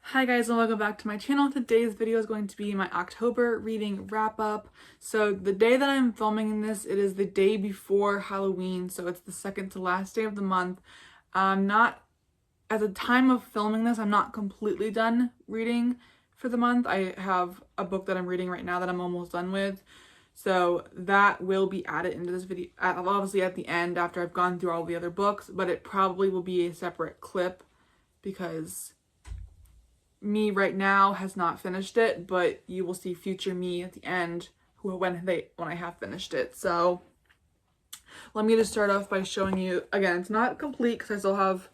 Hi guys and welcome back to my channel. Today's video is going to be my October reading wrap up. So the day that I'm filming this, it is the day before Halloween, so it's the second to last day of the month. At the time of filming this, I'm not completely done reading for the month. I have a book that I'm reading right now that I'm almost done with. So that will be added into this video, obviously at the end after I've gone through all the other books, but it probably will be a separate clip because me right now has not finished it, but you will see future me at the end when I have finished it. So let me just start off by showing you again. It's not complete because I still have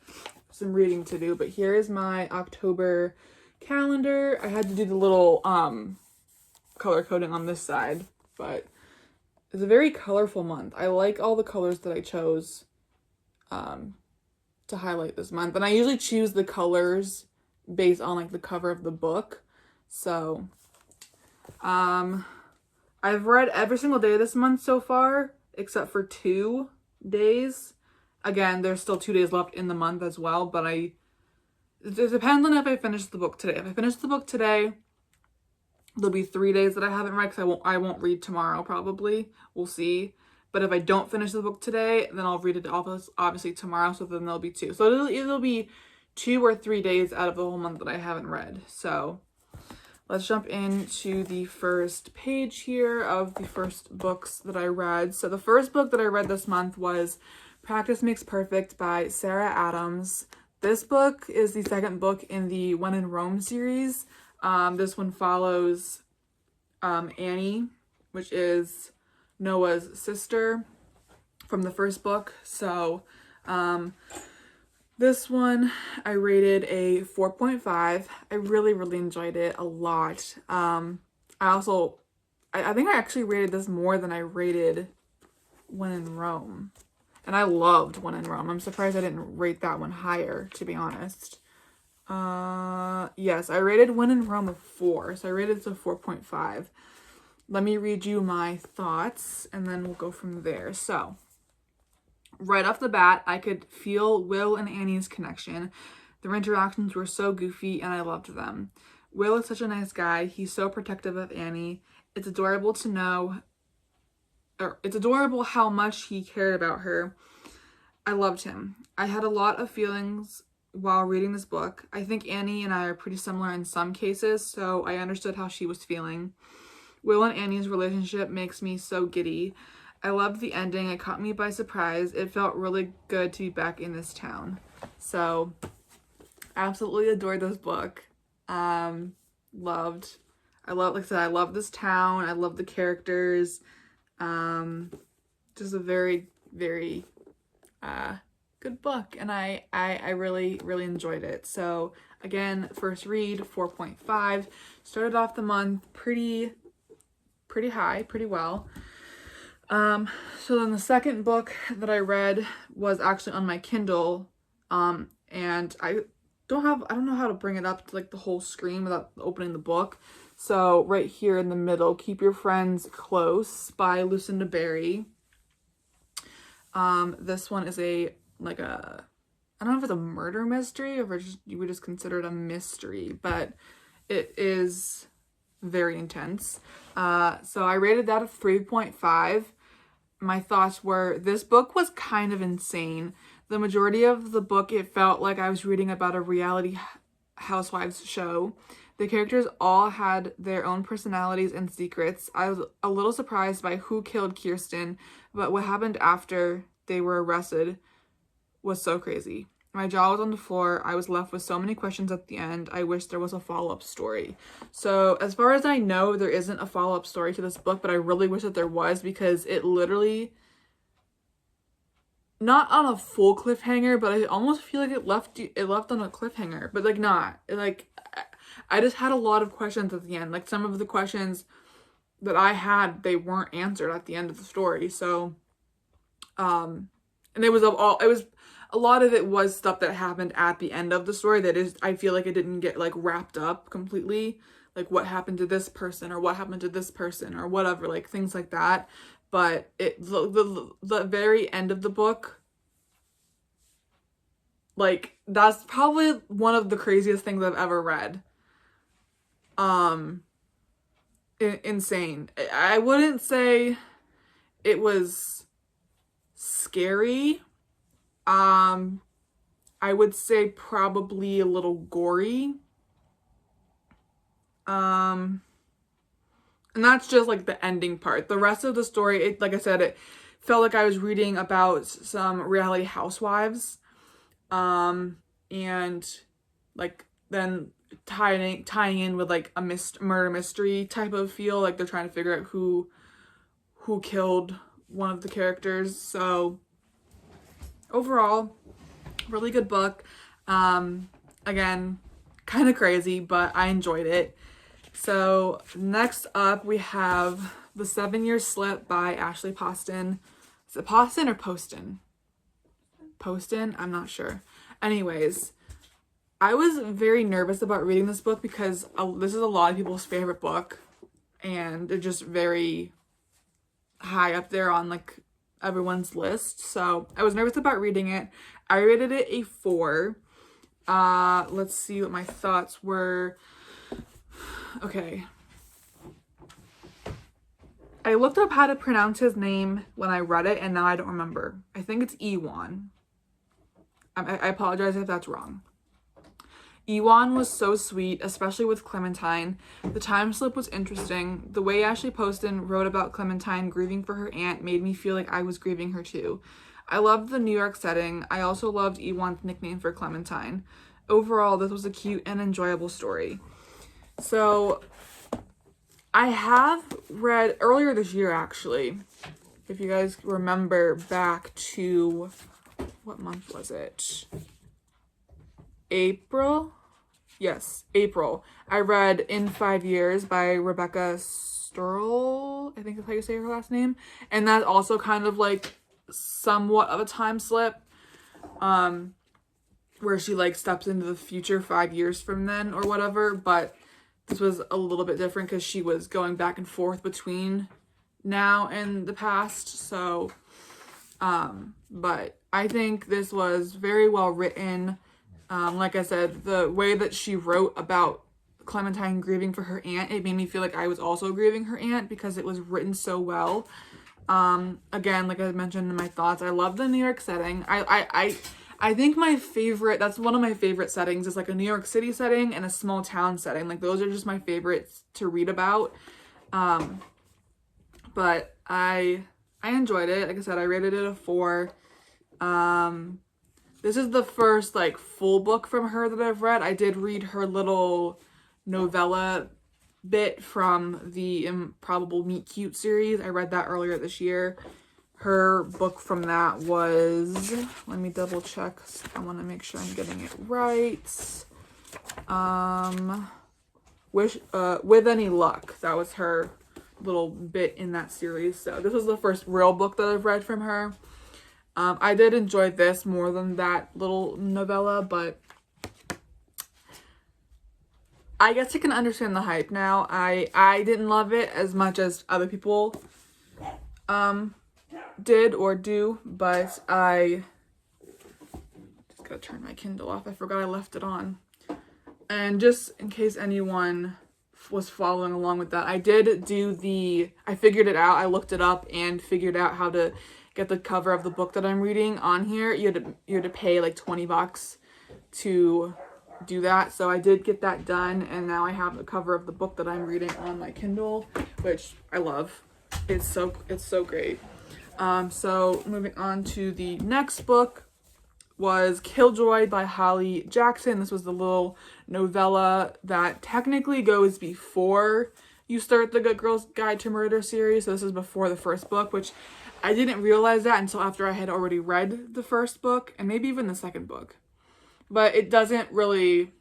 some reading to do, but here is my October calendar. I had to do the little color coding on this side, but it's a very colorful month. I like all the colors that I chose to highlight this month, and I usually choose the colors based on like the cover of the book. So I've read every single day this month so far except for 2 days. Again, there's still 2 days left in the month as well, but it depends on if I finish the book today. If I finish the book today, there'll be 3 days that I haven't read because I won't read tomorrow probably. We'll see. But if I don't finish the book today, then I'll read it obviously tomorrow, so then there'll be 2. So it'll be 2 or 3 days out of the whole month that I haven't read. So let's jump into the first page here of the first books that I read. So the first book that I read this month was Practice Makes Perfect by Sarah Adams. This book is the second book in the When in Rome series. This one follows Annie, which is Noah's sister from the first book. So this one I rated a 4.5. I really enjoyed it a lot. I think I actually rated this more than I rated When in Rome. And I loved When in Rome. I'm surprised I didn't rate that one higher, to be honest. Yes, I rated When in Rome a 4. So I rated this a 4.5. Let me read you my thoughts and then we'll go from there. So right off the bat, I could feel Will and Annie's connection. Their interactions were so goofy and I loved them. Will is such a nice guy. He's so protective of Annie. It's adorable how much he cared about her. I loved him. I had a lot of feelings while reading this book. I think Annie and I are pretty similar in some cases, so I understood how she was feeling. Will and Annie's relationship makes me so giddy. I loved the ending. It caught me by surprise. It felt really good to be back in this town. So, absolutely adored this book. Like I said, I love this town. I love the characters. Just a very good book, and I really enjoyed it. So again, first read 4.5. Started off the month pretty high, pretty well. So then the second book that I read was actually on my Kindle, and I don't know how to bring it up to like the whole screen without opening the book. So right here in the middle, Keep Your Friends Close by Lucinda Berry. This one is I don't know if it's a murder mystery or if you would just consider it a mystery, but it is very intense. So I rated that a 3.5. My thoughts were, this book was kind of insane. The majority of the book, it felt like I was reading about a reality housewives show. The characters all had their own personalities and secrets. I was a little surprised by who killed Kirsten, but what happened after they were arrested was so crazy. My jaw was on the floor. I was left with so many questions at the end. I wish there was a follow-up story. So as far as I know, there isn't a follow-up story to this book, but I really wish that there was, because it literally, not on a full cliffhanger, but I almost feel like it left on a cliffhanger, but like not. I just had a lot of questions at the end. Like some of the questions that I had, they weren't answered at the end of the story. So and a lot of it was stuff that happened at the end of the story that is, I feel like it didn't get like wrapped up completely. Like what happened to this person or what happened to this person or whatever, like things like that. But the very end of the book, Like, that's probably one of the craziest things I've ever read. Insane. I wouldn't say it was scary. I would say probably a little gory. And that's just like the ending part. The rest of the story, like I said, it felt like I was reading about some reality housewives. And like then tying in with like a murder mystery type of feel, like they're trying to figure out who killed one of the characters. So overall, really good book. Again, kind of crazy, but I enjoyed it. So next up we have The 7-Year Slip by Ashley Poston. Is it Poston or Poston? Poston? I'm not sure. Anyways, I was very nervous about reading this book because this is a lot of people's favorite book, and they're just very high up there on like everyone's list. So I was nervous about reading it. I rated it a 4. Let's see what my thoughts were. Okay. I looked up how to pronounce his name when I read it, and now I don't remember. I think it's Ewan. I apologize if that's wrong. Ewan was so sweet, especially with Clementine. The time slip was interesting. The way Ashley Poston wrote about Clementine grieving for her aunt made me feel like I was grieving her too. I loved the New York setting. I also loved Ewan's nickname for Clementine. Overall, this was a cute and enjoyable story. So, I have read earlier this year, actually, if you guys remember back to, what month was it? April? Yes, April. I read In 5 Years by Rebecca Sturl, I think that's how you say her last name. And that's also kind of like somewhat of a time slip, where she like steps into the future 5 years from then or whatever. But this was a little bit different because she was going back and forth between now and the past. So, but I think this was very well written. Like I said, the way that she wrote about Clementine grieving for her aunt, it made me feel like I was also grieving her aunt because it was written so well. Again, like I mentioned in my thoughts, I love the New York setting. I think that's one of my favorite settings is like a New York City setting and a small town setting. Like those are just my favorites to read about. But I enjoyed it. Like I said, I rated it a 4. This is the first like full book from her that I've read. I did read her little novella bit from the Improbable Meet Cute series. I read that earlier this year. Her book from that was, let me double check. I want to make sure I'm getting it right. With Any Luck. That was her little bit in that series. So this was the first real book that I've read from her. I did enjoy this more than that little novella, but I guess I can understand the hype now. I didn't love it as much as other people did or do, but I just gotta turn my Kindle off. I forgot I left it on. And just in case anyone was following along with that, I figured it out. I looked it up and figured out how to get the cover of the book that I'm reading on here. You had to pay like $20 to do that. So I did get that done, and now I have the cover of the book that I'm reading on my Kindle, which I love. It's so great. So moving on to the next book was Killjoy by Holly Jackson. This was the little novella that technically goes before you start the Good Girl's Guide to Murder series. So this is before the first book, which I didn't realize that until after I had already read the first book and maybe even the second book. But it doesn't really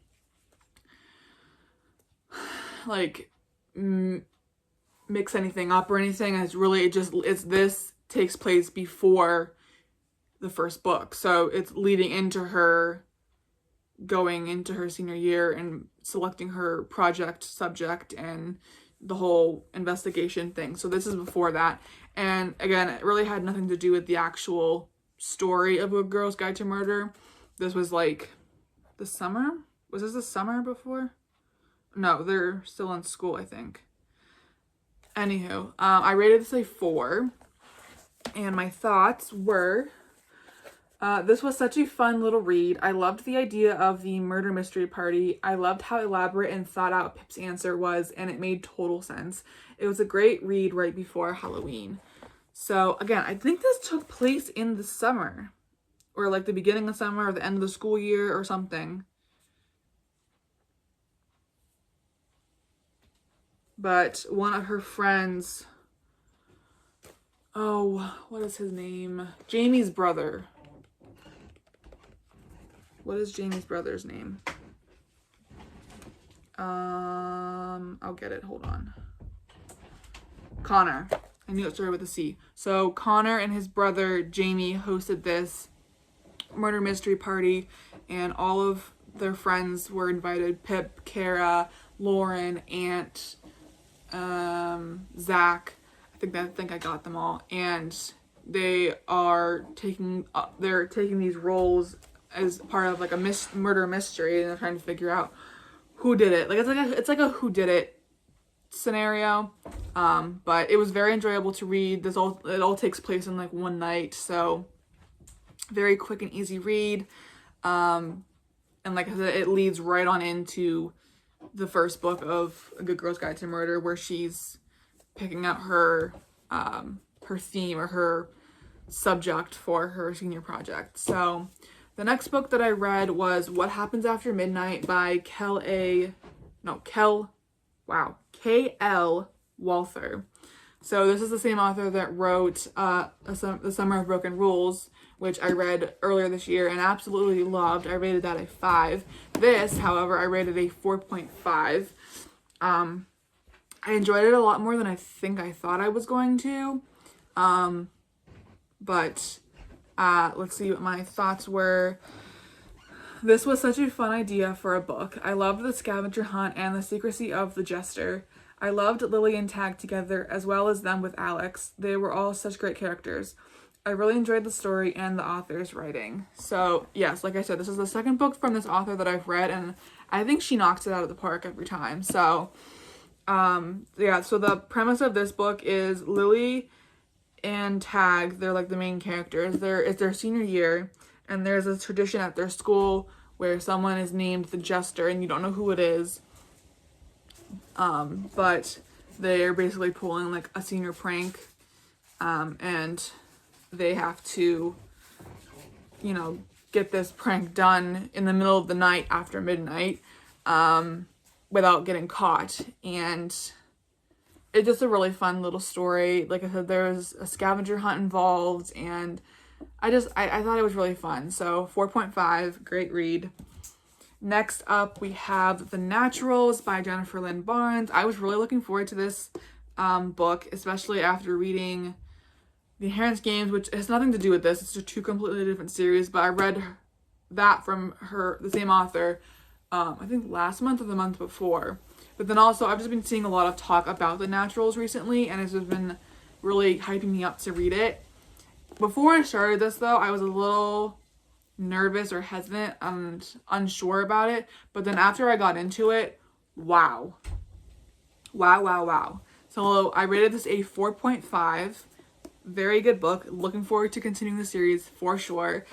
like mix anything up or anything. This takes place before the first book. So it's leading into her going into her senior year and selecting her project subject and the whole investigation thing. So this is before that. And again, it really had nothing to do with the actual story of A Girl's Guide to Murder. this was like the summer. Was this the summer before? No, they're still in school, I think. Anywho, I rated this a 4. And my thoughts were, this was such a fun little read. I loved the idea of the murder mystery party. I loved how elaborate and thought out Pip's answer was, and it made total sense. It was a great read right before Halloween. So again, I think this took place in the summer, or like the beginning of summer or the end of the school year or something. But one of her friends, oh, what is his name? Jamie's brother. What is Jamie's brother's name? I'll get it. Hold on. Connor. I knew it started with a C. So Connor and his brother Jamie hosted this murder mystery party, and all of their friends were invited. Pip, Kara, Lauren, Aunt, Zach. I think I got them all, and they are taking these roles as part of like a murder mystery, and they're trying to figure out who did it. Like it's like a who did it scenario. But it was very enjoyable to read. It all takes place in like one night, so very quick and easy read. And like I said, it leads right on into the first book of A Good Girl's Guide to Murder, where she's picking out her theme or her subject for her senior project. So the next book that I read was What Happens After Midnight by K.L. Walther. So this is the same author that wrote The Summer of Broken Rules, which I read earlier this year and absolutely loved. I rated that a 5. This, however, I rated a 4.5. I enjoyed it a lot more than I think I thought I was going to. But let's see what my thoughts were. This was such a fun idea for a book. I loved the scavenger hunt and the secrecy of the jester. I loved Lily and Tag together, as well as them with Alex. They were all such great characters. I really enjoyed the story and the author's writing. So yes, like I said, this is the second book from this author that I've read, and I think she knocks it out of the park every time. So yeah, so the premise of this book is Lily and Tag, they're like the main characters. It's their senior year, and there's a tradition at their school where someone is named the jester, and you don't know who it is. But they're basically pulling like a senior prank, and they have to, get this prank done in the middle of the night after midnight, without getting caught. And it's just a really fun little story. Like I said, there's a scavenger hunt involved, and I thought it was really fun. So 4.5, great read. Next up, we have The Naturals by Jennifer Lynn Barnes. I was really looking forward to this book, especially after reading The Inheritance Games, which has nothing to do with this. It's a 2 completely different series, but I read that from the same author, I think last month or the month before. But then also, I've just been seeing a lot of talk about The Naturals recently, and it's just been really hyping me up to read it. Before I started this, though, I was a little nervous or hesitant and unsure about it, but then after I got into it, wow. So I rated this a 4.5. Very good book. Looking forward to continuing the series for sure.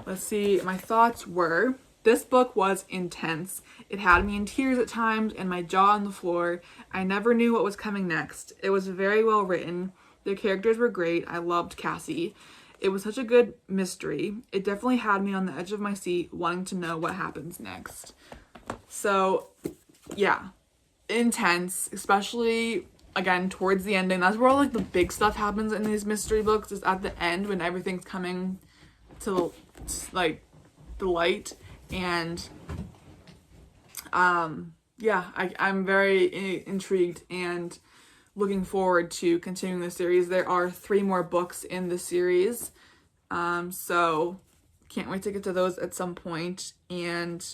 Let's see, my thoughts were, this book was intense. It had me in tears at times and my jaw on the floor. I never knew what was coming next. It was very well written. The characters were great. I loved Cassie. It was such a good mystery. It definitely had me on the edge of my seat, wanting to know what happens next. So, yeah, intense, especially, again, towards the ending. That's where all, like, the big stuff happens in these mystery books, is at the end when everything's coming to, like, the light. And, yeah, I'm very intrigued and looking forward to continuing the series. There are 3 more books in the series, so can't wait to get to those at some point. And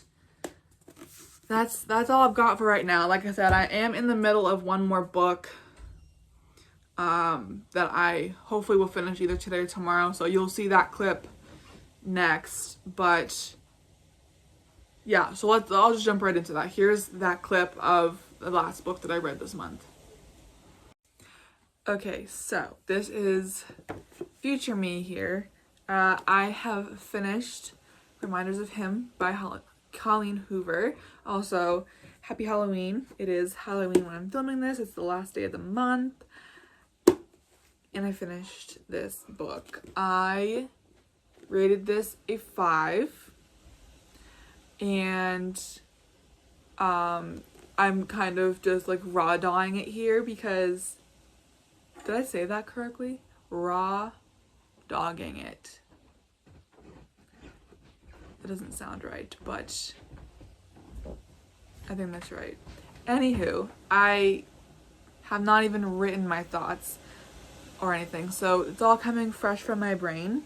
that's all I've got for right now. Like I said, I am in the middle of one more book that I hopefully will finish either today or tomorrow, so you'll see that clip next. But yeah, so I'll just jump right into that. Here's that clip of the last book that I read this month. Okay, so this is future me here. I have finished Reminders of Him by Colleen Hoover. Also, happy Halloween. It is Halloween when I'm filming this. It's the last day of the month. And I finished this book. I rated this a 5. And I'm kind of just like raw dawing it here because, did I say that correctly? Raw dogging it. That doesn't sound right, but I think that's right. Anywho, I have not even written my thoughts or anything, so it's all coming fresh from my brain.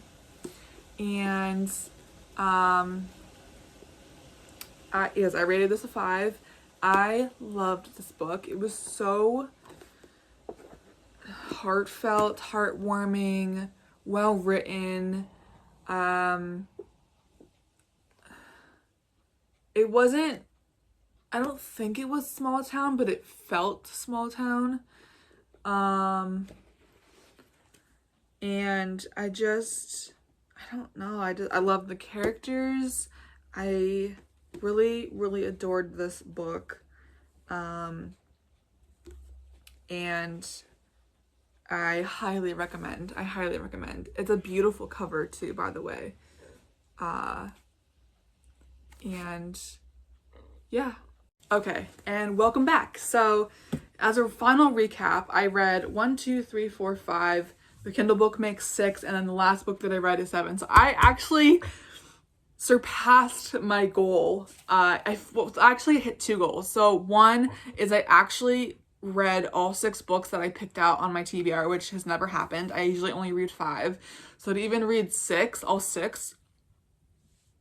And yes, I rated this a 5. I loved this book. It was so heartfelt, heartwarming, well written. It wasn't, I don't think it was small town, but it felt small town. And I don't know, I love the characters. I really, really adored this book. And I highly recommend. It's a beautiful cover too, by the way. And yeah. Okay, and welcome back. So as a final recap, I read 1, 2, 3, 4, 5. The Kindle book makes 6, and then the last book that I read is 7. So I actually surpassed my goal. I actually hit 2 goals. So one is I actually read all 6 books that I picked out on my TBR, which has never happened. I usually only read 5. So to even read all 6,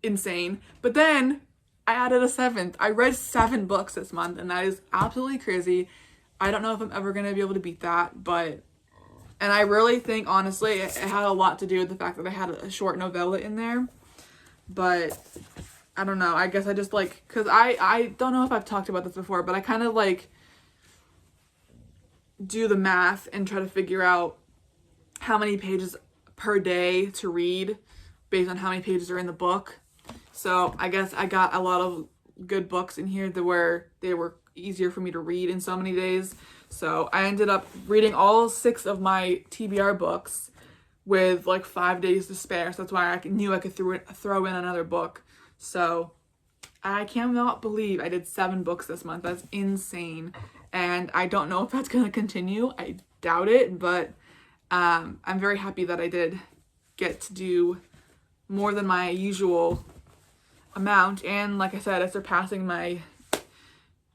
insane. But then I added a 7th. I read 7 books this month, and that is absolutely crazy. I don't know if I'm ever going to be able to beat that, but, and I really think, honestly, it had a lot to do with the fact that I had a short novella in there. But I don't know, I guess I just like, because I don't know if I've talked about this before, but I kind of like do the math and try to figure out how many pages per day to read based on how many pages are in the book. So I guess I got a lot of good books in here that were easier for me to read in so many days. So I ended up reading all 6 of my TBR books with like 5 days to spare. So that's why I knew I could throw in another book. So I cannot believe I did 7 books this month. That's insane. And I don't know if that's going to continue. I doubt it, but I'm very happy that I did get to do more than my usual amount. And like I said, it's surpassing my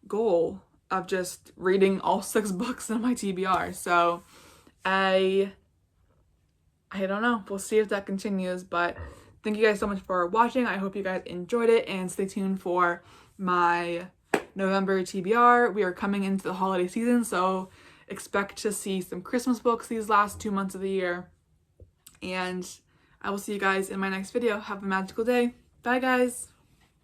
goal of just reading all 6 books in my TBR. So I don't know. We'll see if that continues, but thank you guys so much for watching. I hope you guys enjoyed it, and stay tuned for my November TBR. We are coming into the holiday season, so expect to see some Christmas books these last 2 months of the year. And I will see you guys in my next video. Have a magical day. Bye, guys.